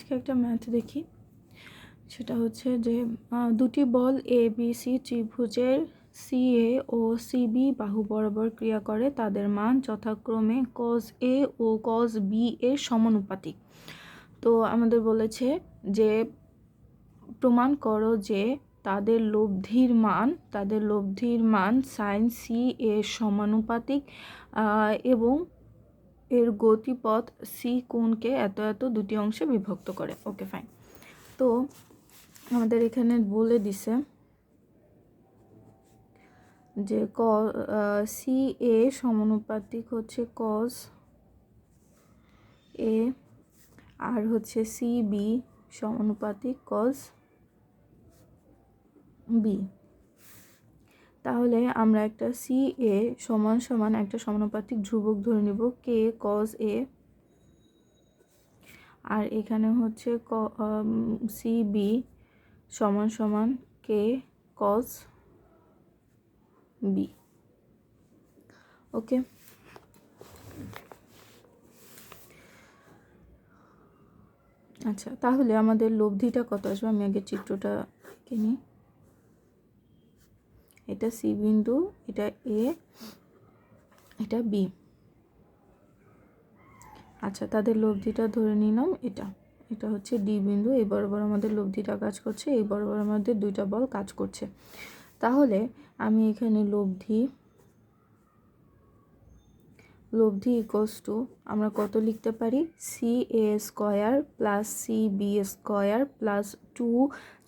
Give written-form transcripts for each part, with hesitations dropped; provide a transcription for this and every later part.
আজকে একটা ম্যাথ দেখি। সেটা হচ্ছে যে দুটি বল এ বি সি ত্রিভুজের সি এ ও সিবি বাহু বরাবর ক্রিয়া করে, তাদের মান যথাক্রমে কজ এ ও কজ বি এর সমানুপাতিক। তো আমাদের বলেছে যে প্রমাণ করো যে তাদের লব্ধির মান সাইন সি এর সমানুপাতিক এবং এর গতিপথ সি কোণকে এত এত দুটি অংশে বিভক্ত করে। ওকে, ফাইন। তো আমাদের এখানে বলে দিছে যে সি এ সমানুপাতিক হচ্ছে কজ এ, আর হচ্ছে সি বি সমানুপাতিক কজ বি। তাহলে আমরা একটা সি এ সমান সমান একটা সমানুপাতিক ধ্রুবক ধরে নিব কে কজ এ, আর এখানে হচ্ছে সি বি সমান সমান কে কজ বি। ওকে, আচ্ছা, তাহলে আমাদের লব্ধিটা কত আসবে? আমি আগে চিত্রটা এঁকে নিই। এটা সি বিন্দু, এটা এ, এটা বি। আচ্ছা, তাদের লব্ধিটা ধরে নিলাম। এটা হচ্ছে ডি বিন্দু। এই বরাবর আমাদের লব্ধিটা কাজ করছে, এই বরাবর আমাদের দুইটা বল কাজ করছে। তাহলে আমি এখানে লব্ধি ইকুয়ালস টু আমরা কত লিখতে পারি? C A square plus C B square plus 2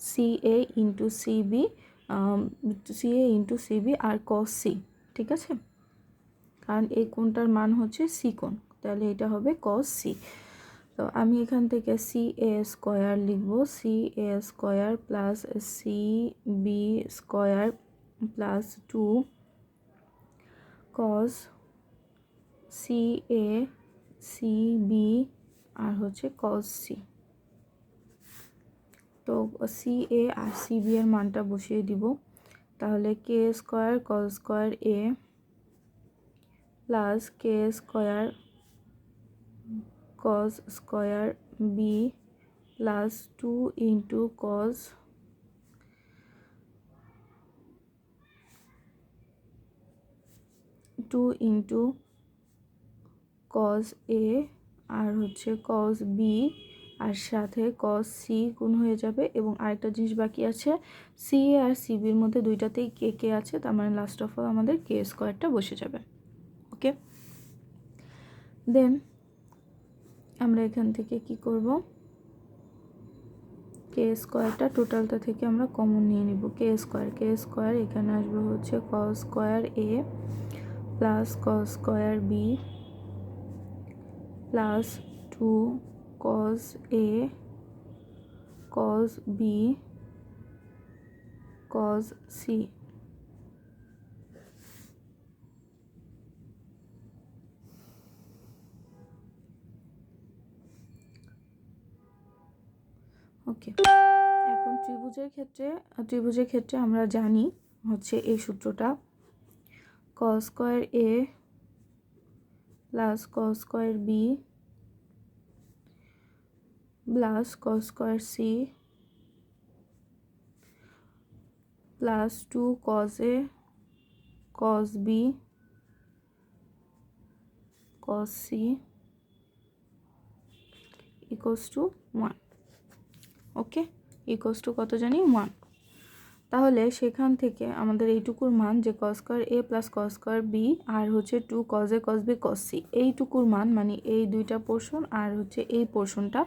CA into CB, CA into CB আর কস সি। ঠিক আছে, কারণ এই কোণটার মান হচ্ছে সি কোণ, তাহলে এটা হবে কস সি। তো আমি এখান থেকে সি এ স্কোয়ার লিখব, C A square plus C B square plus 2 cos C A C B আর হচ্ছে কস সি। তো সি এ আর সি বি এর মানটা বসিয়ে দিব। তাহলে K square cos square A plus K square cos square B plus 2 into cos A আর হচ্ছে কস বি আর সাথে কস সি গুণ হয়ে যাবে। এবং আরেকটা জিনিস বাকি আছে, সি এ আর সি বির মধ্যে দুইটাতেই কে কে আছে, তার মানে লাস্ট অফ অল আমাদের কে স্কোয়ারটা বসে যাবে। ওকে, দেন আমরা এখান থেকে কি করব? কে স্কোয়ারটা টোটালটা থেকে আমরা কমন নিয়ে নিব। কে স্কোয়ার এখানে আসবে হচ্ছে cos square A plus cos square B plus 2 cos A cos B cos C. Okay, এখন ত্রিভুজের ক্ষেত্রে আমরা জানি হচ্ছে এই সূত্রটা, cos square A plus cos square B plus cos square C plus 2 cos A cos B cos C equals to 1। Okay, equals to কত জানি? 1। তাহলে সেখান থেকে আমাদের এইটুকুর মান যে কস square A plus cos square B আর হচ্ছে 2 cos A cos B cos C, এইটুকুর মান মানে এই দুইটা পোর্শন আর হচ্ছে এই পোর্শনটা,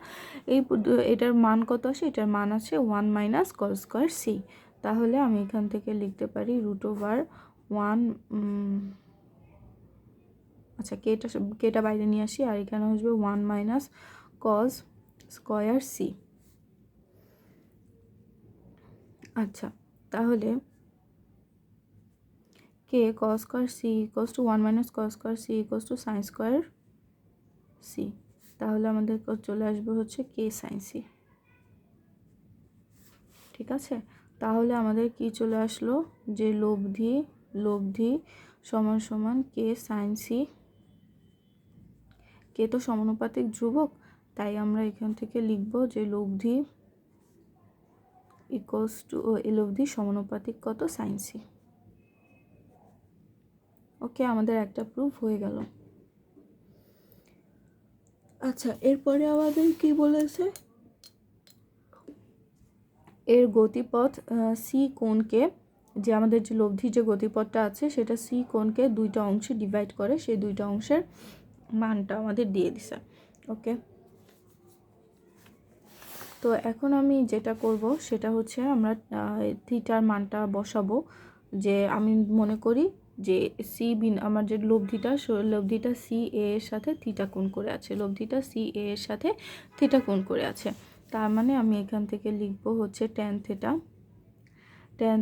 এটার মান কত আসে? এটার মান আছে 1 মাইনাস কস স্কোয়ার সি। তাহলে আমি এখান থেকে লিখতে পারি √1। আচ্ছা, কেটা বাইরে নিয়ে আসি, আর এখানে আসবে 1 মাইনাস কস স্কোয়ার সি। আচ্ছা, তাহলে K cos square C equals to 1 minus cos square C equals to sine square C. তাহলে আমাদের চলে আসবে হচ্ছে কে সাইন সি। ঠিক আছে, তাহলে আমাদের কি চলে আসলো? যে লব্ধি সমান সমান কে সাইন সি। কে তো সমানুপাতিক ধ্রুবক, তাই আমরা এখান থেকে লিখব যে লব্ধি ইকুয়ালস টু এই লব্ধি সমানুপাতিক কত সাইন সি। ওকে, আমাদের একটা প্রুফ হয়ে গেল। আচ্ছা, এরপরে আমাদের কি বলেছে, এর গতিপথ সি কোণকে, যে আমাদের যে লব্ধি যে গতিপথটা আছে সেটা সি কোণকে দুইটা অংশে ডিভাইড করে, সেই দুইটা অংশের মানটা আমাদের দিয়ে দিছে। ওকে, তো এখন আমি যেটা করব সেটা হচ্ছে আমরা থিটার মানটা বসাবো। যে আমি মনে করি যে সি বিন আমার যে লব্ধিটা সি এ এর সাথে থিটা কোণ করে আছে, লব্ধিটা সি এ এর সাথে থিটা কোণ করে আছে। তার মানে আমি এখান থেকে লিখব হচ্ছে ট্যান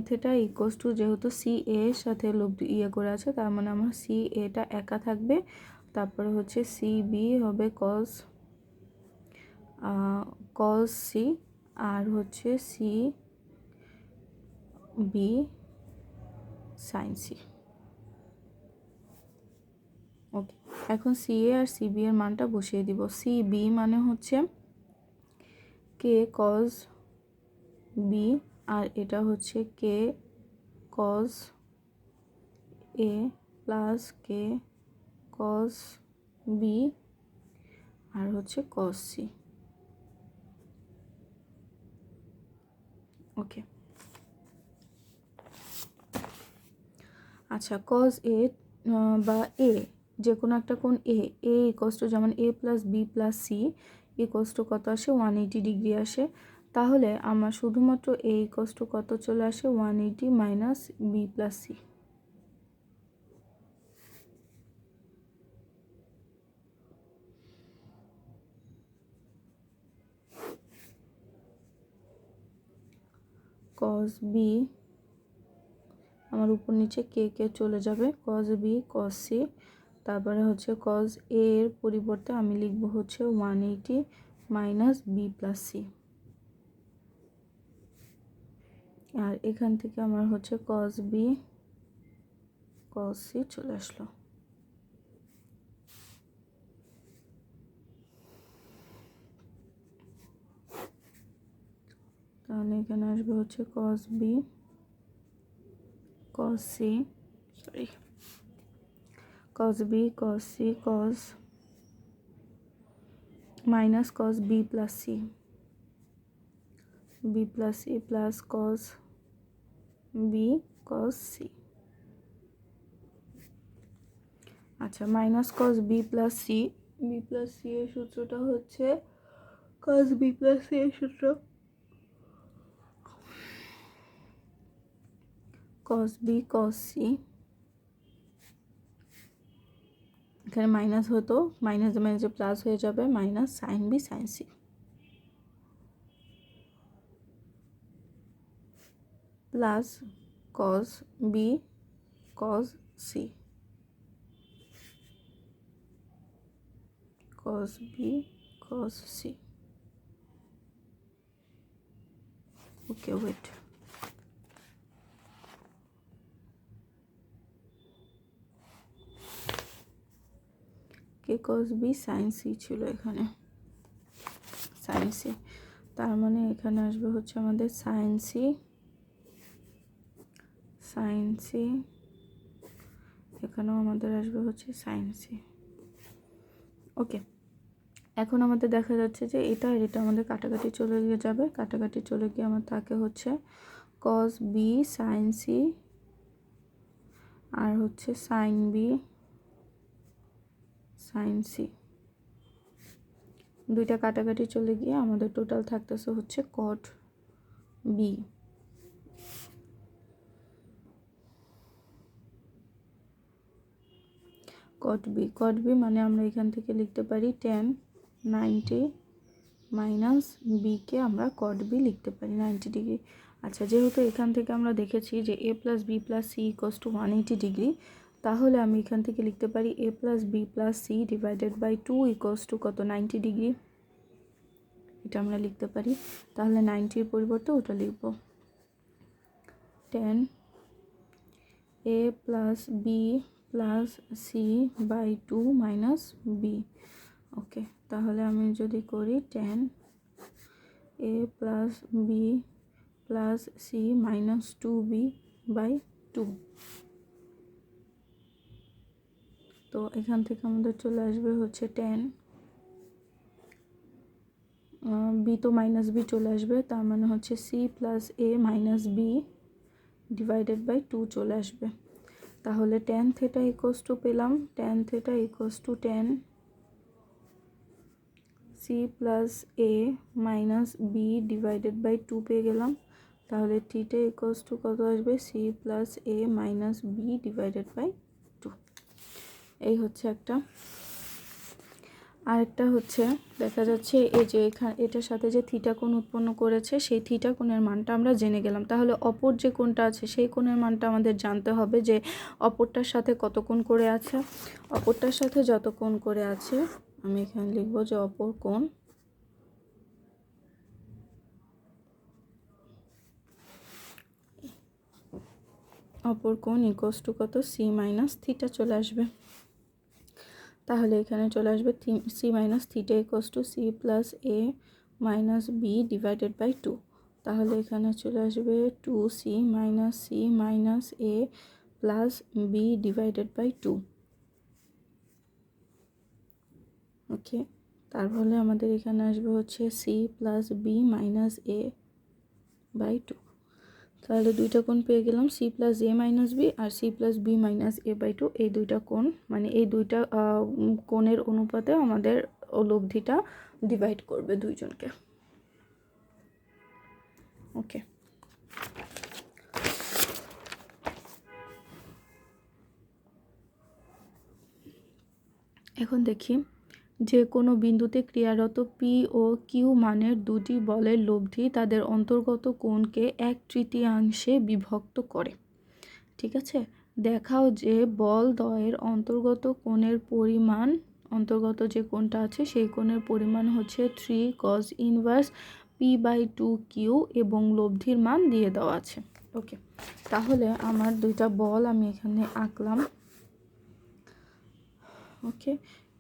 থিটা ইকুয়ালস টু, যেহেতু সি এ এর সাথে লব্ধি করে আছে, তার মানে আমার সি এটা একা থাকবে, তারপরে হচ্ছে সি বি হবে কস সি, আর হচ্ছে C B sine C. Okay, এখন সি এ আর সি বি এর মানটা বসিয়ে দিব। সি বি মানে হচ্ছে কে কস বি, আর এটা হচ্ছে কে কস এ প্লাস কে কস বি, আর হচ্ছে কস সি। ওকে, আচ্ছা, কজ এ বা এ যে কোনো একটা কোণ এ ইকোয়াস টু, যেমন A plus B plus C equals to কত আসে 180 ডিগ্রি আসে, তাহলে আমার শুধুমাত্র এ ইকোয়াস টু কত চলে আসে 180 minus B plus C. Cos B আমার উপর নিচে কে চলে যাবে, কজ বি কজ সি, তারপরে হচ্ছে কজ এ এর পরিবর্তে আমি লিখব হচ্ছে 180 মাইনাস বি প্লাস সি, আর এখান থেকে আমার হচ্ছে কজ বি কজ সি চলে আসলো। তাহলে এখানে আসবে হচ্ছে cos B cos C, cos B cos C cos minus cos B plus C, B plus C plus cos B cos C. আচ্ছা, minus cos B plus C এর সূত্রটা হচ্ছে কজ বি প্লাস সি এর সূত্র cos B cos C, এখানে minus হতো, minus মাইনাসে plus হয়ে যাবে, minus sine B sine C plus cos B cos C, cos B cos C. Okay, wait, কে কজ বি সাইন সি ছিল এখানে, sign C, তার মানে এখানে আসবে হচ্ছে আমাদের সাইন সি, এখানেও আমাদের আসবে হচ্ছে সাইন সি। ওকে, এখন আমাদের দেখা যাচ্ছে যে এটা আর এটা আমাদের কাটাকাটি চলে গিয়ে যাবে, কাটাকাটি চলে গিয়ে আমার থাকে হচ্ছে কজ বি সাইন সি আর হচ্ছে সাইন বি সাইন সি, দুইটা কাটাকাটি চলে গিয়ে আমাদের টোটাল থাকতেছে হচ্ছে কট বি। কট বি মানে আমরা এখান থেকে লিখতে পারি 1090 মাইনাস বিকে আমরা কট বি লিখতে পারি 90 ডিগ্রি। আচ্ছা, যেহেতু এখান থেকে আমরা দেখেছি যে A plus B plus C equals to 180 degree, তাহলে আমি এখান থেকে লিখতে পারি A plus B plus C divided by 2 equals to কত 90 ডিগ্রি, এটা আমরা লিখতে পারি। তাহলে 90-র পরিবর্তে ওটা লিখব 10 A plus B plus C by 2 minus B, okay, তাহলে আমি যদি করি tan a plus B plus C minus 2b/2, তো এখান থেকে আমাদের চলে আসবে হচ্ছে tan বি, তো মাইনাস বি চলে আসবে, তার মানে হচ্ছে C plus A minus B divided by 2 চলে আসবে। তাহলে tan থিটা ইকুয়ালস টু পেলাম tan theta equals to tan C plus A minus B divided by 2 পেয়ে গেলাম। তাহলে থিটা ইকুয়ালস টু কত আসবে, C plus A minus B divided by 2। এই হচ্ছে একটা। আরেকটা হচ্ছে দেখা যাচ্ছে এই যে এখানে এটার সাথে যে থিটা কোণ উৎপন্ন করেছে সেই থিটা কোণের মানটা আমরা জেনে গেলাম। তাহলে অপর যে কোণটা আছে সেই কোণের মানটা আমাদের জানতে হবে যে অপরটার সাথে কত কোণ করে আছে। অপরটার সাথে যত কোণ করে আছে আমি এখানে লিখব যে অপর কোণ ইকুয়ালস টু কত, সি মাইনাস থিটা চলে আসবে। তাহলে এখানে চলে আসবে C minus theta equals to C plus A minus B divided by 2। তাহলে এখানে চলে আসবে 2c minus C minus A plus B divided by 2। Okay, তারপরে আমাদের এখানে আসবে হচ্ছে C plus B minus A by 2। তাহলে দুইটা কোণ পেয়ে গেলাম, C plus A minus B আর C plus B minus A by 2। এই দুইটা কোণ মানে এই দুইটা কোণের অনুপাতে আমাদের লব্ধিটা ডিভাইড করবে দুইজনকে। ওকে, এখন দেখি যে কোনো বিন্দুতে ক্রিয়ারত পি ও কিউ মানের দুটি বলের লব্ধি তাদের অন্তর্গত কোণকে 1/3 বিভক্ত করে। ঠিক আছে, দেখাও যে বল দ্বয়ের অন্তর্গত কোণের পরিমাণ, অন্তর্গত যে কোণটা আছে সেই কোণের পরিমাণ হচ্ছে 3 cos ইনভার্স p/2q এবং লব্ধির মান দিয়ে দেওয়া আছে। ওকে, তাহলে আমার দুইটা বল আমি এখানে আঁকলাম। ওকে,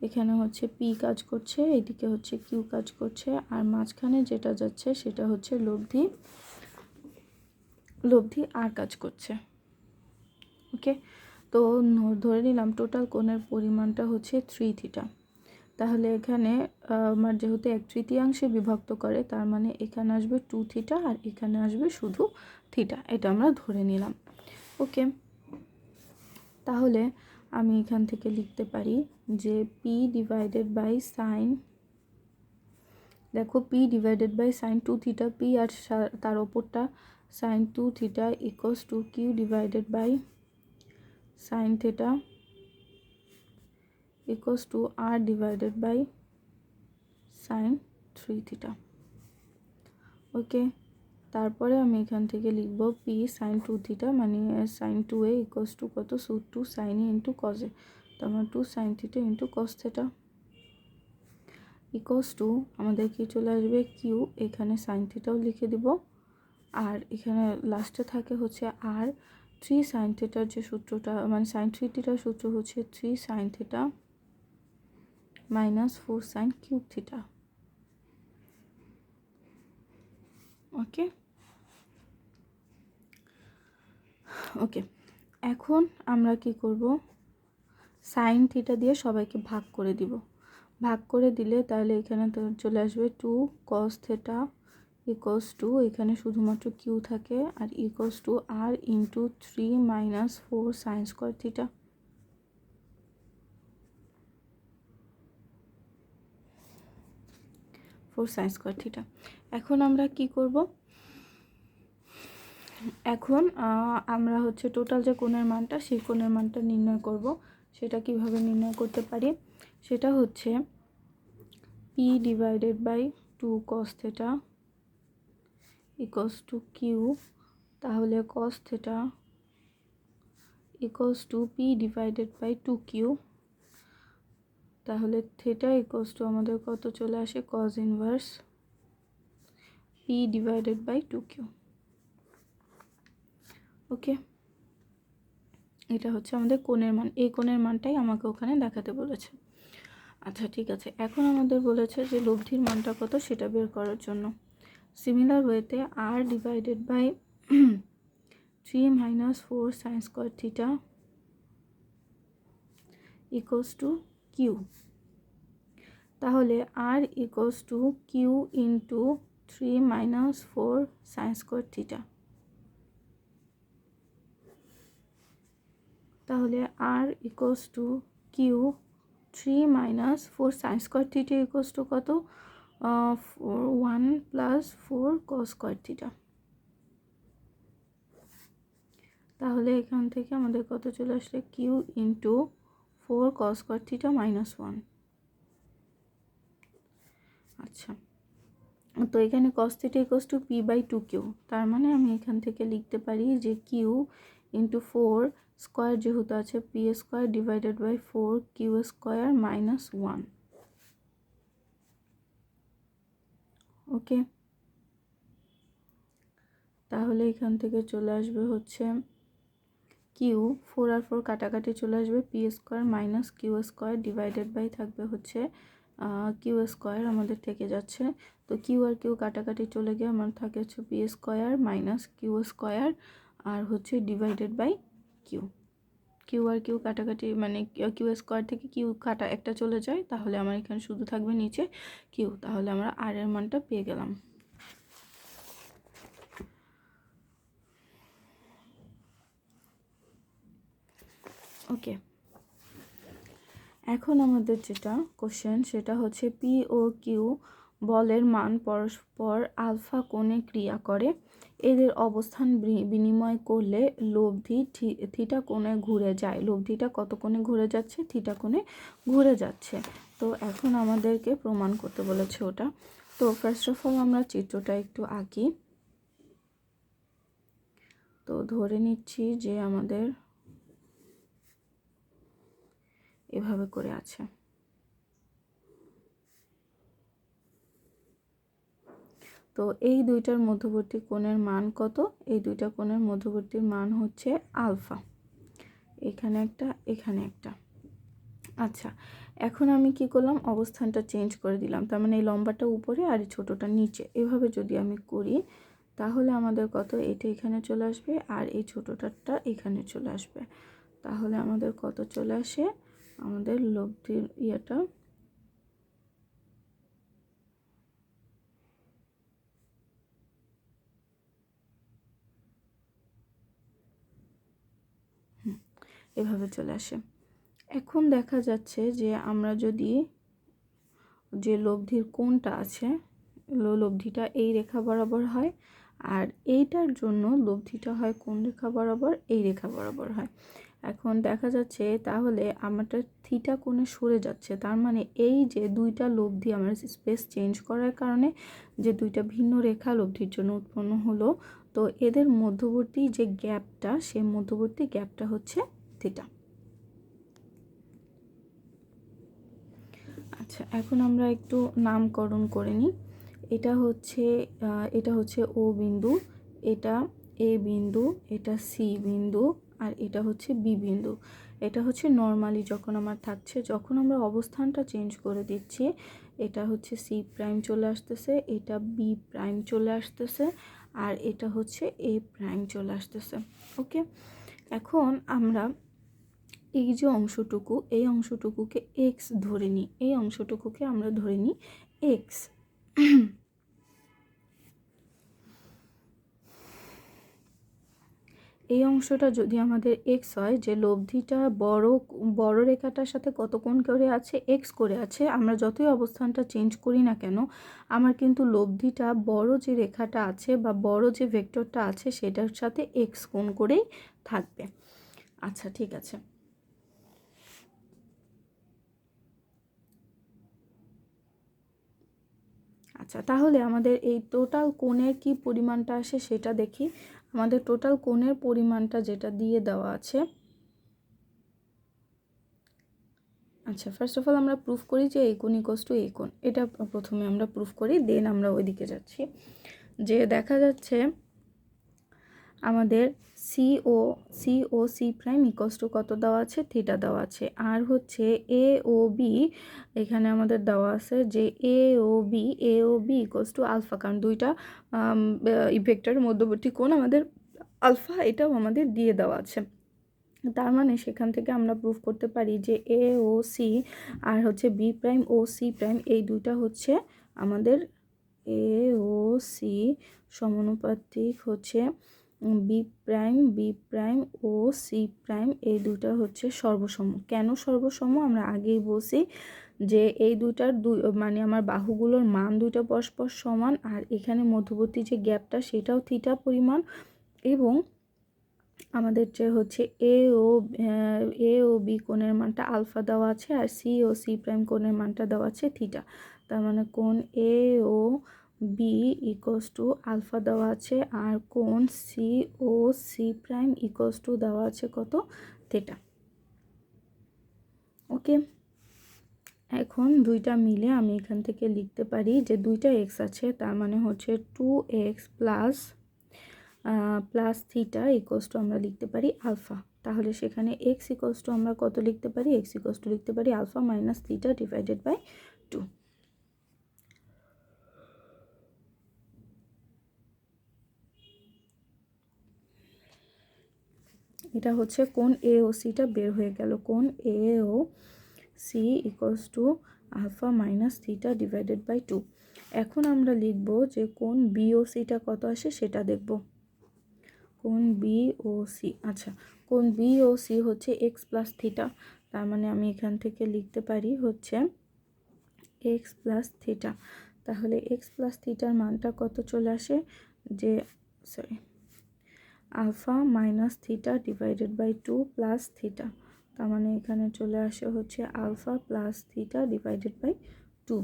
এখানে হচ্ছে পি কাজ করছে, এদিকে হচ্ছে কিউ কাজ করছে, আর মাঝখানে যেটা যাচ্ছে সেটা হচ্ছে লব্ধি আর কাজ করছে। ওকে, তো ধরে নিলাম টোটাল কোণের পরিমাণটা হচ্ছে 3 থিটা। তাহলে এখানে আমার যেহেতু 1/3 বিভক্ত করে তার মানে এখানে আসবে 2 থিটা আর এখানে আসবে শুধু থিটা, এটা আমরা ধরে নিলাম। ওকে, তাহলে আমি এখান থেকে লিখতে পারি যে পি ডিভাইডেড বাই সাইন, দেখো P divided by sine 2 theta, P আর তার ওপরটা sine 2 theta equals to Q divided by sine theta equals to R divided by sine 3 theta. Okay, তারপরে আমি এখান থেকে লিখব পি সাইন 2 থিটা মানে সাইন 2a ইকুয়ালস টু কত, 2 sine A into cos A, তারপর 2 sine theta into cos theta equals to আমাদের কি চলে আসবে কিউ, এখানে সাইন থিটাও লিখে দিব আর এখানে লাস্টে থাকে হচ্ছে আর 3 সাইন থিটার যে সূত্রটা মানে সাইন 3 থিটার সূত্র হচ্ছে 3 sine theta minus 4 sine cube theta. Okay, okay, এখন আমরা কি করব, সাইন থিটা দিয়ে সবাইকে ভাগ করে দিব। ভাগ করে দিলে তাহলে এখানে তো চলে আসবে 2 cos থিটা ইকুয়ালস টু, এখানে শুধুমাত্র কিউ থাকে R equals to R into 3 minus 4 sine square theta. 4 sine square theta. এখন আমরা কি করব, এখন আমরা হচ্ছে টোটাল যে কোণের মানটা সেই কোণের মানটা নির্ণয় করব। সেটা কিভাবে নির্ণয় করতে পারি, সেটা হচ্ছে P divided by 2 cos theta equals to Q, তাহলে cos theta equals to P divided by 2q, তাহলে থিটা ইকুয়ালস টু আমাদের কত চলে আসে, cos inverse P divided by 2q। Okay, এটা হচ্ছে আমাদের কোণের মান, এই কোণের মানটাই আমাকে ওখানে দেখাতে বলেছে। আচ্ছা ঠিক আছে, এখন আমাদের বলেছে যে লব্ধির মানটা কত সেটা বের করার জন্য। সিমিলার ওয়েতে R divided by 3 - 4 sin square theta equals to Q. তাহলে R equals to Q into 3 - 4 sin square theta। তাহলে R equals to Q 3 - 4 sin square theta equals to কত, 1 + 4 cos square theta। তাহলে এখান থেকে আমাদের কত চলে আসলে Q into 4 cos square theta -1। আচ্ছা, তো এখানে cos theta equals two p/2q, তার মানে আমি এখান থেকে লিখতে পারি যে কিউ ইন্টু 4 স্কোয়ার যেহেতু আছে P square divided by 4 Q square -1। Okay, তাহলে এখান থেকে চলে আসবে হচ্ছে কিউ, 4 আর 4 কাটাকাটি চলে আসবে, P square minus Q square divided by থাকবে হচ্ছে কিউ স্কোয়ার আমাদের থেকে যাচ্ছে। তো কিউ আর কিউ কাটাকাটি চলে গিয়ে আমার থাকে হচ্ছে P square minus Q square আর হচ্ছে ডিভাইডেড বাই কিউ। কিউ আর কিউ কাটাকাটি মানে কিউ স্কোয়ার থেকে কিউ কাটা একটা চলে যায়, তাহলে আমার এখানে শুধু থাকবে নিচে কিউ। তাহলে আমরা আর এর মানটা পেয়ে গেলাম। ওকে, এখন আমাদের যেটা কোশ্চেন সেটা হচ্ছে পি ও কিউ বলের মান পরস্পর আলফা কোণে ক্রিয়া করে, এদের অবস্থান বিনিময় করলে লব্ধি থিটা কোণে ঘুরে যায়। লব্ধিটা কত কোণে ঘুরে যাচ্ছে? থিটা কোণে ঘুরে যাচ্ছে। তো এখন আমাদেরকে প্রমাণ করতে বলেছে ওটা। তো ফার্স্ট অফ অল আমরা চিত্রটা একটু আঁকি। তো ধরে নিচ্ছি যে আমাদের এভাবে করে আছে। তো এই দুইটার মধ্যবর্তী কোণের মান কত? এই দুইটা কোণের মধ্যবর্তীর মান হচ্ছে আলফা। এখানে একটা, এখানে একটা। আচ্ছা, এখন আমি কি করলাম? অবস্থানটা চেঞ্জ করে দিলাম। তার মানে এই লম্বাটা উপরে আর এই ছোটোটা নিচে। এভাবে যদি আমি করি তাহলে আমাদের কত? এটা এখানে চলে আসবে আর এই ছোটোটারটা এখানে চলে আসবে। তাহলে আমাদের কত চলে আসে? আমাদের লব্ধির ইয়েটা এভাবে চলে আসে। এখন দেখা যাচ্ছে যে আমরা যদি যে লব্ধির কোণটা আছে, লব্ধিটা এই রেখা বরাবর হয়, আর এইটার জন্য লব্ধিটা হয় কোন রেখা বরাবর? এই রেখা বরাবর হয়। এখন দেখা যাচ্ছে তাহলে আমাদের থিটা কোণে সরে যাচ্ছে, তার মানে এই যে দুইটা লব্ধি আমার স্পেস চেঞ্জ করার কারণে যে দুইটা ভিন্ন রেখা লব্ধির জন্য উৎপন্ন হলো, তো এদের মধ্যবর্তী যে গ্যাপটা, সেই মধ্যবর্তী গ্যাপটা হচ্ছে থিটা। আচ্ছা, এখন আমরা একটু নামকরণ করে নিই। এটা হচ্ছে ও বিন্দু, এটা এ বিন্দু, এটা সি বিন্দু, আর এটা হচ্ছে বি বিন্দু। এটা হচ্ছে নর্মালি যখন আমার থাকছে, যখন আমরা অবস্থানটা চেঞ্জ করে দিচ্ছি, এটা হচ্ছে সি প্রাইম চলে আসতেছে, এটা বি প্রাইম চলে আসতেছে, আর এটা হচ্ছে এ প্রাইম চলে আসতেছে। ওকে, এখন আমরা এই যে অংশটুকু, এই অংশটুকুকে এক্স ধরে নিই, এই অংশটুকুকে আমরা ধরে নিই এক্স। এই অংশটা যদি আমাদের এক্স হয়, যে লব্ধিটা বড় রেখাটার সাথে কত কোণ করে আছে? এক্স করে আছে। আমরা যতই অবস্থানটা চেঞ্জ করি না কেন, আমার কিন্তু লব্ধিটা বড় যে রেখাটা আছে বা বড় যে ভেক্টরটা আছে সেটার সাথে এক্স কোণ করেই থাকবে। আচ্ছা ঠিক আছে। আচ্ছা, তাহলে আমাদের এই টোটাল কোণের কি পরিমাণটা আসে সেটা দেখি। আমাদের টোটাল কোণের পরিমাণটা যেটা দিয়ে দেওয়া আছে, আচ্ছা ফার্স্ট অফ অল আমরা প্রুফ করি যে এই কোণ ইকুয়ালস টু এই কোণ। এটা প্রথমে আমরা প্রুফ করি, দেন আমরা ওইদিকে যাচ্ছি। যে দেখা যাচ্ছে আমাদের সি প্রাইম ইকস টু কত দেওয়া আছে, থিটা দেওয়া আছে। আর হচ্ছে এ ও বি, এখানে আমাদের দেওয়া আছে যে এ O B equals to alpha, কারণ দুইটা ইফেক্টের মধ্যবর্তী কোণ আমাদের আলফা, এটাও আমাদের দিয়ে দেওয়া আছে। তার মানে সেখান থেকে আমরা প্রুফ করতে পারি যে এ ও সি আর হচ্ছে বি প্রাইম ও সি প্রাইম, এই দুইটা হচ্ছে আমাদের এ ও সি সমানুপাতিক হচ্ছে বি প্রাইম ও সি প্রাইম, এই দুইটা হচ্ছে সর্বসম। কেন সর্বসম আমরা আগেই বলছি যে এই দুইটার মানে আমার বাহুগুলোর মান দুইটা পরস্পর সমান, আর এখানে মধ্যবর্তী যে গ্যাপটা সেটাও থিটা পরিমাণ, এবং আমাদের যে হচ্ছে এ ও বি কোণের মানটা আলফা দেওয়া আছে, আর সি ও সি প্রাইম কোণের মানটা দেওয়া আছে থিটা। তার মানে কোণ A O B equals to alpha দেওয়া আছে, আর কোণ C O C prime equals to দেওয়া আছে কত, থিটা। ওকে, এখন দুইটা মিলে আমি এখান থেকে লিখতে পারি যে দুইটা এক্স আছে, তার মানে হচ্ছে 2x plus theta equals to আমরা লিখতে পারি আলফা। তাহলে সেখানে এক্স ইকস টু আমরা কত লিখতে পারি, এক্স ইকস টু লিখতে পারি alpha minus theta divided by 2। এটা হচ্ছে কোণ এ ও সিটা বের হয়ে গেল, কোণ A O C equals to alpha minus theta divided by 2। এখন আমরা লিখব যে কোণ বি ও সিটা কত আসে সেটা দেখব। কোণ বি ও সি, আচ্ছা কোণ বি ও সি হচ্ছে এক্স প্লাস থিটা, তার মানে আমি এখান থেকে লিখতে পারি হচ্ছে এক্স প্লাস থিটা। তাহলে এক্স প্লাস থিটার মানটা কত চলে আসে, যে sorry alpha minus theta divided by 2 plus theta, তার মানে এখানে চলে আসে হচ্ছে alpha plus theta divided by 2।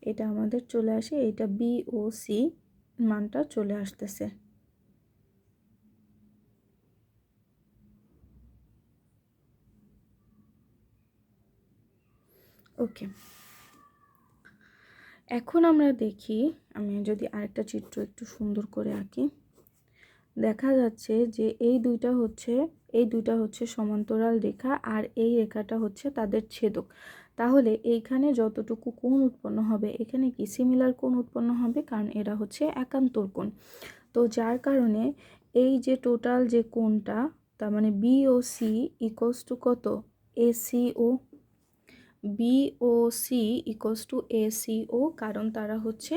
এটা আমাদের চলে আসে, এটা বি ও সি মানটা চলে আসতেছে। ওকে, এখন আমরা দেখি, আমি যদি আরেকটা চিত্র একটু সুন্দর করে আঁকি, দেখা যাচ্ছে যে এই দুইটা হচ্ছে সমান্তরাল রেখা, আর এই রেখাটা হচ্ছে তাদের ছেদক। তাহলে এইখানে যতটুকু কোণ উৎপন্ন হবে এখানে কি সিমিলার কোণ উৎপন্ন হবে, কারণ এরা হচ্ছে একান্তর কোণ। তো যার কারণে এই যে টোটাল যে কোণটা, তার মানে B O C equals to কত, ACO, B O C equals to ACO, কারণ তারা হচ্ছে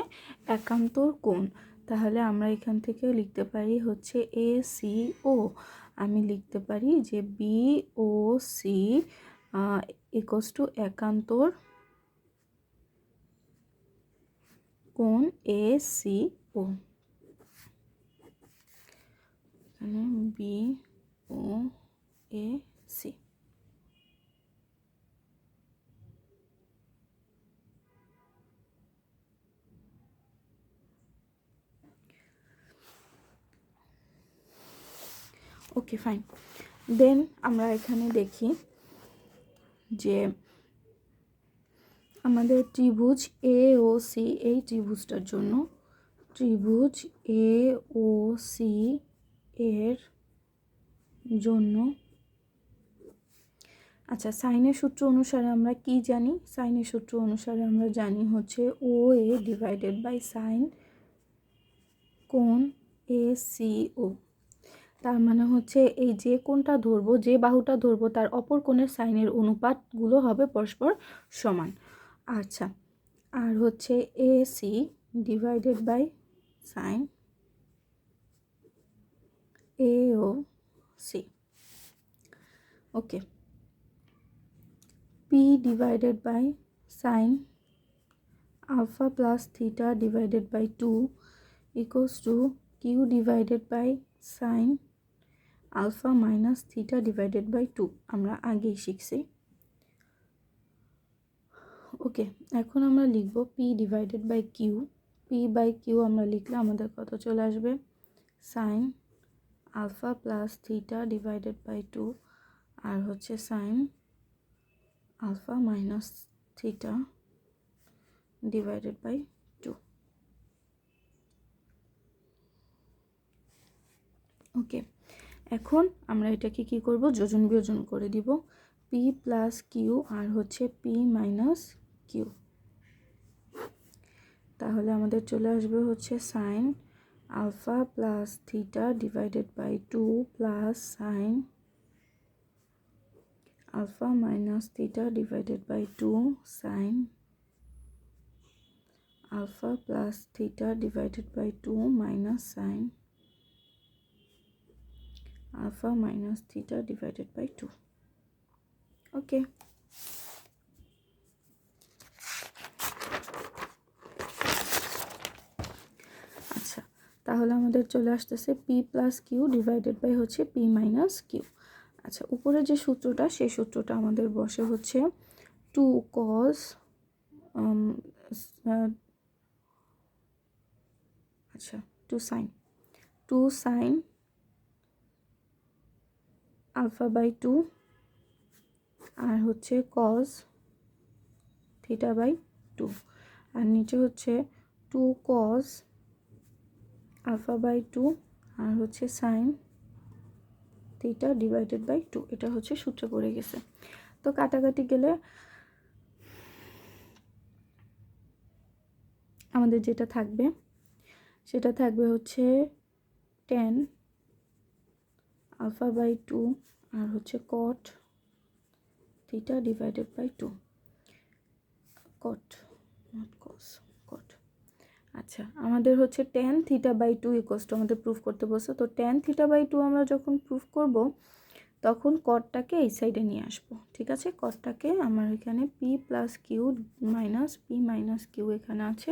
একান্তর কোণ। তাহলে আমরা এখান থেকে লিখতে পারি হচ্ছে এসিও, আমি লিখতে পারি যে B O C equals to একান্তর কোণ এসিও। এখানে B O A C. Okay fine, then আমরা এখানে দেখি যে আমাদের ত্রিভুজ এ ও সি, এই ত্রিভুজটার জন্য ত্রিভুজ এ ও সি এর জন্য, আচ্ছা সাইনের সূত্র অনুসারে আমরা কি জানি, সাইনের সূত্র অনুসারে আমরা জানি হচ্ছে ও এ ডিভাইডেড বাই সাইন কোণ এ সি ও। তার মানে হচ্ছে এই যে কোণটা ধরবো, যে বাহুটা ধরবো তার অপর কোণের সাইনের অনুপাতগুলো হবে পরস্পর সমান। আচ্ছা, আর হচ্ছে A C divided by sine A O C. Okay, P divided by sine alpha plus theta divided by 2 equals to Q divided by sine alpha minus theta divided by 2, আমরা আগেই শিখছি। ওকে, এখন আমরা লিখব P divided by Q. P by Q আমরা লিখলে আমাদের কত চলে আসবে, sine alpha plus theta divided by 2, আর হচ্ছে sine alpha minus theta divided by 2। ওকে, এখন আমরা এটাকে কি করব, যোজন বিয়োজন করে দিব। পি প্লাস কিউ আর হচ্ছে পি মাইনাস কিউ, তাহলে আমাদের চলে আসবে হচ্ছে sine alpha plus theta divided by 2 plus sine alpha minus theta divided by 2 sine alpha plus theta divided by 2 minus sine alpha minus theta divided by 2। Okay, আচ্ছা, তাহলে আমাদের চলে আসতেছে P plus Q divided by হচ্ছে P minus Q. আচ্ছা, উপরে যে সূত্রটা, সেই সূত্রটা আমাদের বসে হচ্ছে 2 cos আচ্ছা 2 sin আলফা বাই 2 আর হচ্ছে cos থিটা বাই 2, আর নিচে হচ্ছে 2 cos আলফা বাই 2 আর হচ্ছে সাইন থিটা ডিভাইডেড বাই 2। এটা হচ্ছে সূত্র পড়ে গেছে। তো কাটাকাটি গেলে আমাদের যেটা থাকবে সেটা থাকবে হচ্ছে tan আলফা বাই 2 আর হচ্ছে cot theta divided by 2, cot not cos, cot। আচ্ছা, আমাদের হচ্ছে tan theta by 2 equals to আমাদের প্রুফ করতে বলছে। তো tan থিটা বাই 2 আমরা যখন প্রুফ করব তখন কটটাকে এই সাইডে নিয়ে আসব। ঠিক আছে, কটটাকে আমার এখানে P plus Q minus P minus Q এখানে আছে,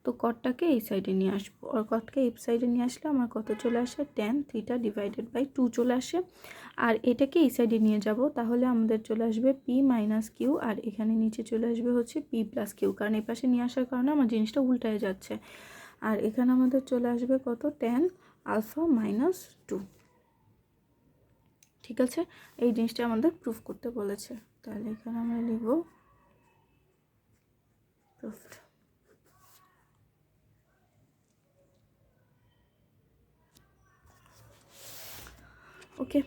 তো কটটাকে এই সাইডে নিয়ে আসবো। আর কটকে এই সাইডে নিয়ে আসলে আমার কত চলে আসে, tan থিটা ডিভাইডেড বাই 2 চলে আসে। আর এটাকে এই সাইডে নিয়ে যাব, তাহলে আমাদের চলে আসবে পি মাইনাস কিউ, আর এখানে নিচে চলে আসবে হচ্ছে পি প্লাস কিউ, কারণ এই পাশে নিয়ে আসার কারণে আমার জিনিসটা উল্টায় যাচ্ছে। আর এখানে আমাদের চলে আসবে কত, tan আলফা মাইনাস 2। ঠিক আছে, এই জিনিসটা আমাদের প্রুফ করতে বলেছে, তাহলে এখানে আমরা লিখব প্রুফড। ওকে,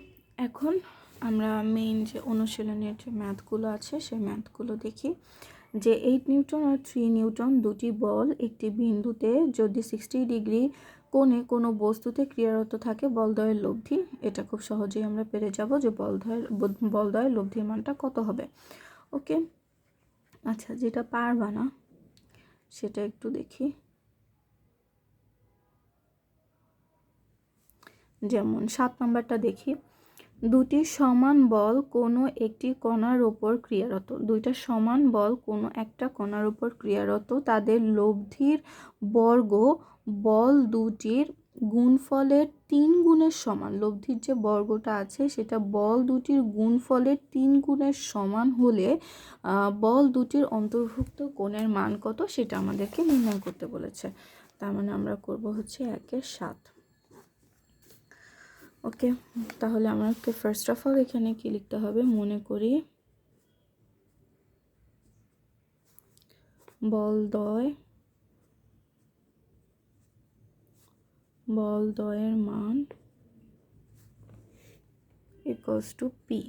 এখন আমরা মেইন যে অনুশীলনের যে ম্যাথগুলো আছে সেই ম্যাথগুলো দেখি। যে 8 নিউটন আর 3 নিউটন দুটি বল একটি বিন্দুতে যদি 60 ডিগ্রি কোণে কোনো বস্তুতে ক্রিয়ারত থাকে, বলদ্বয়ের লব্ধি। এটা খুব সহজেই আমরা পেরে যাব যে বলদ্বয়ের লব্ধির মানটা কত হবে। ওকে, আচ্ছা, যেটা পারবা না সেটা একটু দেখি। যেমন 7 নাম্বারটা দেখি, দুটি সমান বল কোনো একটি কণার ওপর ক্রিয়ারত। দুইটা সমান বল কোনো একটা কণার ওপর ক্রিয়ারত, তাদের লব্ধির বর্গ বল দুটির গুণফলের 3 গুণের সমান। লব্ধির যে বর্গটা আছে সেটা বল দুটির গুণফলের 3 গুণের সমান হলে বল দুটির অন্তর্ভুক্ত কোণের মান কত সেটা আমাদেরকে নির্ণয় করতে বলেছে। তার মানে আমরা করব হচ্ছে 1/7। ওকে, তাহলে আমাকে ফার্স্ট অফ অল এখানে কি লিখতে হবে, মনে করি বলদ্বয়ের মান ইকুয়ালস টু পি।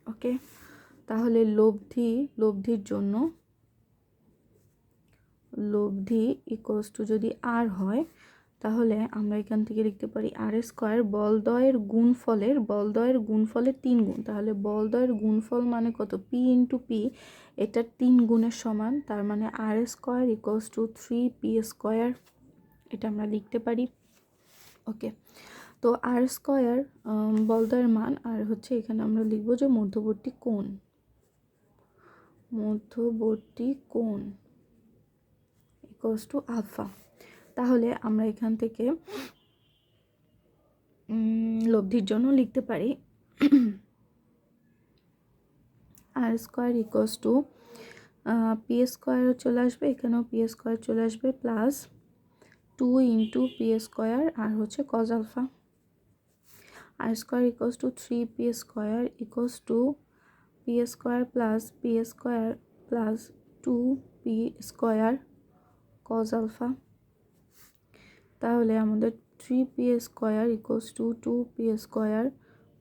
ওকে, তাহলে লব্ধির জন্য লব্ধি ইকুয়ালস টু যদি আর হয়, তাহলে আমরা এখান থেকে লিখতে পারি আর স্কোয়ার বলদ্বয়ের গুণফলের 3 গুণ। তাহলে বলদ্বয়ের গুণফল মানে কত, পি ইন্টু পি, এটার 3 গুণের সমান, তার মানে R square equals to 3p square, এটা আমরা লিখতে পারি। ওকে, তো আর স্কোয়ার বলদ্বয়ের মান, আর হচ্ছে এখানে আমরা লিখব যে মধ্যবর্তী কোণ ইকুয়ালস টু আলফা। তাহলে আমরা এখান থেকে লব্ধির জন্য লিখতে পারি R square equals to P square চলে আসবে, এখানেও পি স্কোয়ার চলে আসবে, প্লাস 2 ইন্টু পি স্কোয়ার আর হচ্ছে cos alpha. R square equals to 3p square equals to P square plus 2p square cos alpha. তাহলে আমাদের 3p square equals to 2p square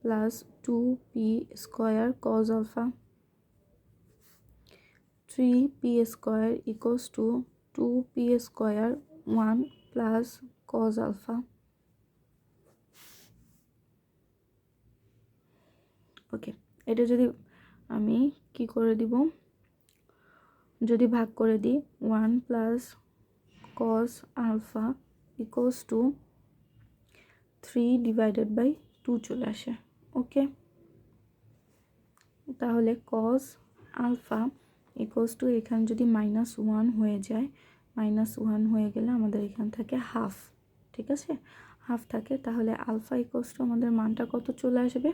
plus 2p square cos alpha. 3p square equals to 2p square 1 plus cos alpha. ওকে, এটা যদি আমি কি করে দিব, যদি ভাগ করে দিই 1 plus cos alpha equals to 3 divided by 2 চলে আসে। ওকে, তাহলে cos alpha equals to এখানে যদি -1 হয়ে যায়, -1 হয়ে গেলে আমাদের এখান থেকে হাফ, ঠিক আছে, হাফ থাকে, তাহলে আলফা ইকুয়ালস টু আমাদের মানটা কত চলে আসবে,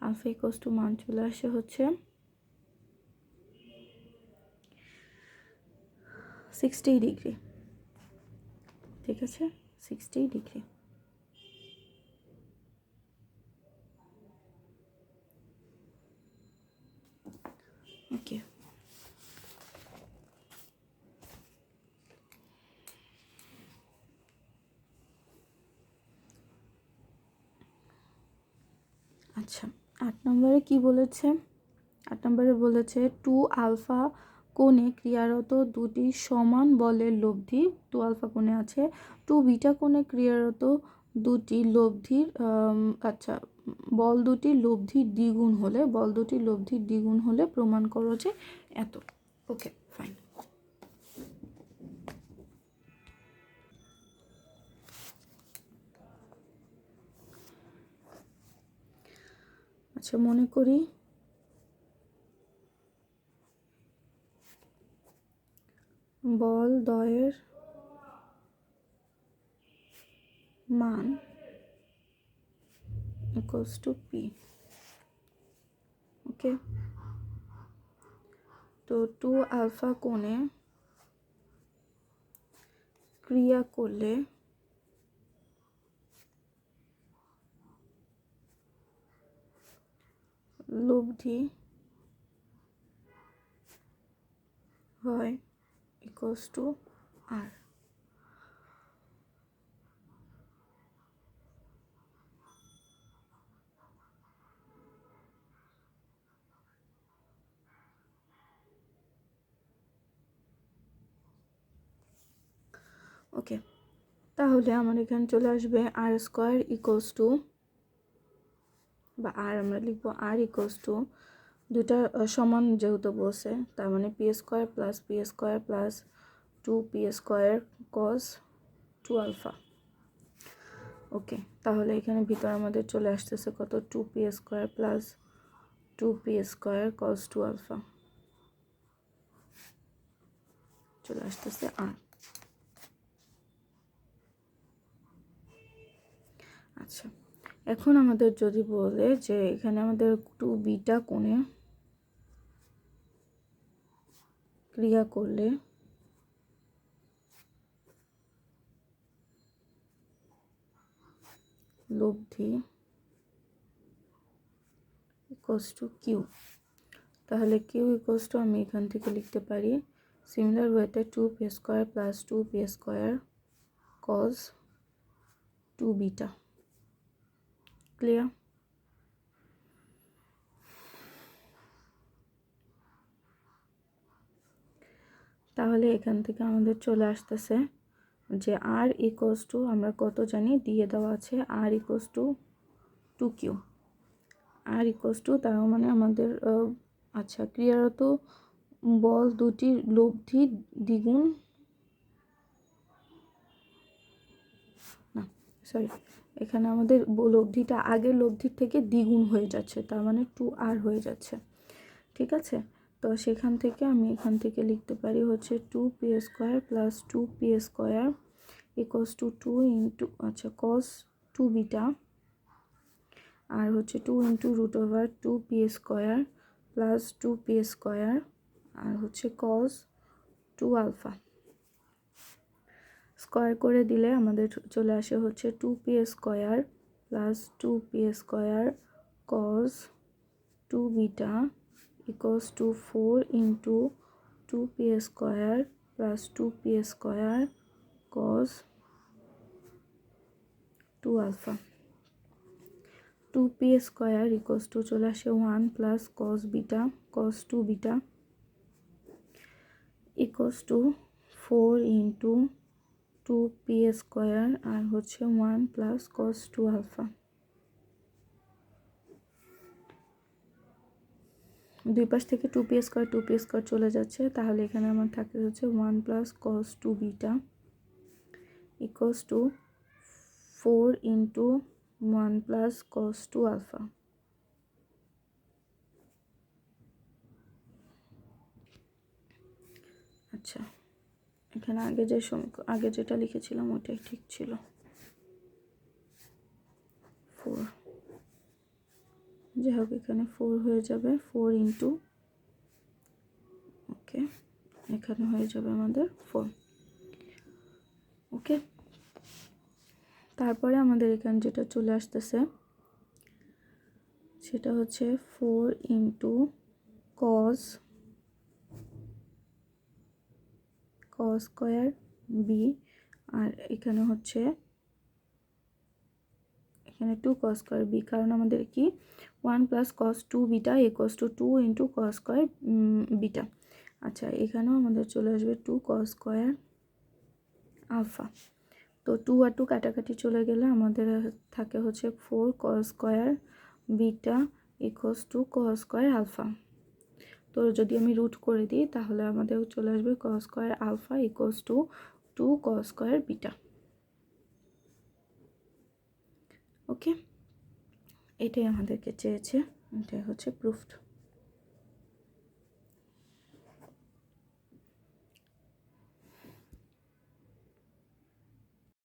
আলফা ইকুয়ালস টু মান চলে আসে হচ্ছে 60 ডিগ্রি, ঠিক আছে, 60 ডিগ্রি। ওকে, আচ্ছা 8 নম্বরে কি বলেছে, 8 নম্বরে বলেছে 2 আলফা কোণে ক্রিয়ারত দুটি সমান বলের লব্ধি, 2 আলফা কোণে আছে, 2 বিটা কোণে ক্রিয়ারত দুটি লব্ধির আচ্ছা বল দুটি লব্ধির দ্বিগুণ হলে, বল দুটি লব্ধির দ্বিগুণ হলে প্রমাণ করো যে এত। Okay fine. আচ্ছা মনে করি বল দ্বয়ের মান ইকুয়ালস টু পি। ওকে, তো 2 আলফা কোণে ক্রিয়া করলে লব্ধি হয় ইকুয়ালস টু আর। ওকে, তাহলে আমার এখানে চলে আসবে আর স্কোয়ার ইকুয়ালস টু, বা আর আমরা লিখবো আর ইকুয়ালস টু, দুটা সমান যেহেতু বসে, তার মানে P square plus 2p square cos 2 alpha. Okay, তাহলে এখানে ভিতরে আমাদের চলে আসতেছে কত, 2p square plus 2p square cos 2 alpha চলে আসতেছে আর। আচ্ছা, এখন আমাদের যদি বলে যে এখানে আমাদের 2 বিটা কোণে ক্রিয়া করলে লব্ধি ইকুয়ালস টু কিউ, তাহলে কিউ ইকুয়ালস টু আমি এখান থেকে লিখতে পারি সিমিলার ওয়েতে 2p square plus 2p square cos 2 beta. Clear? তাহলে এখান থেকে আমাদের চলে আসতেছে যে আর ইকুয়ালস টু, আমরা কত জানি দিয়ে দেওয়া আছে, R equals to 2q, R equals to, তার মানে আমাদের আচ্ছা ক্রিয়ারত বল দুটির লব্ধি দ্বিগুণ, না সরি, এখানে আমাদের লব্ধিটা আগের লব্ধির থেকে দ্বিগুণ হয়ে যাচ্ছে, তার মানে 2r হয়ে যাচ্ছে, ঠিক আছে। তো সেখান থেকে আমি এখান থেকে লিখতে পারি হচ্ছে 2p square plus 2p square equals to 2 into আচ্ছা কস 2 বিটা, আর হচ্ছে 2 into root over 2p square plus 2p square, আর হচ্ছে কস 2 আলফা। স্কোয়ার করে দিলে আমাদের চলে আসে হচ্ছে 2p square plus 2p square cos 2 beta equals to 4 into 2p square plus 2p square cos 2 alpha. 2p square equals to চলে আসে 1 plus cos beta cos 2 beta equals to 4 into 2p square আর হচ্ছে 1 plus cos 2 alpha. দুই পাশ থেকে 2p square চলে যাচ্ছে, তাহলে এখানে আমার থাকে হচ্ছে 1 plus cos 2 beta equals to 4 into 1 plus cos 2 alpha. আচ্ছা, এখানে আগে যেটা লিখেছিলাম ওটাই ঠিক ছিল। 4, যাই হোক এখানে 4 হয়ে যাবে, 4 ইন্টু, ওকে, এখানে হয়ে যাবে আমাদের 4। ওকে, তারপরে আমাদের এখানে যেটা চলে আসতেছে সেটা হচ্ছে 4 ইন্টু কস স্কোয়ার বি, আর এখানে হচ্ছে এখানে 2 কস স্কোয়ার বি, কারণ আমাদের কি 1 plus cos 2 beta equals to 2 into cos square beta. আচ্ছা, এখানেও আমাদের চলে আসবে 2 কস স্কোয়ার আলফা। তো 2 আর 2 কাটাকাটি চলে গেলে আমাদের থাকে হচ্ছে 4 cos square beta equals to cos square alpha. তো যদি আমি রুট করে দিই তাহলে আমাদের চলে আসবে cos square alpha equals to 2 cos square beta. Okay, এটাই আমাদেরকে চেয়েছে, এটাই হচ্ছে প্রুফড।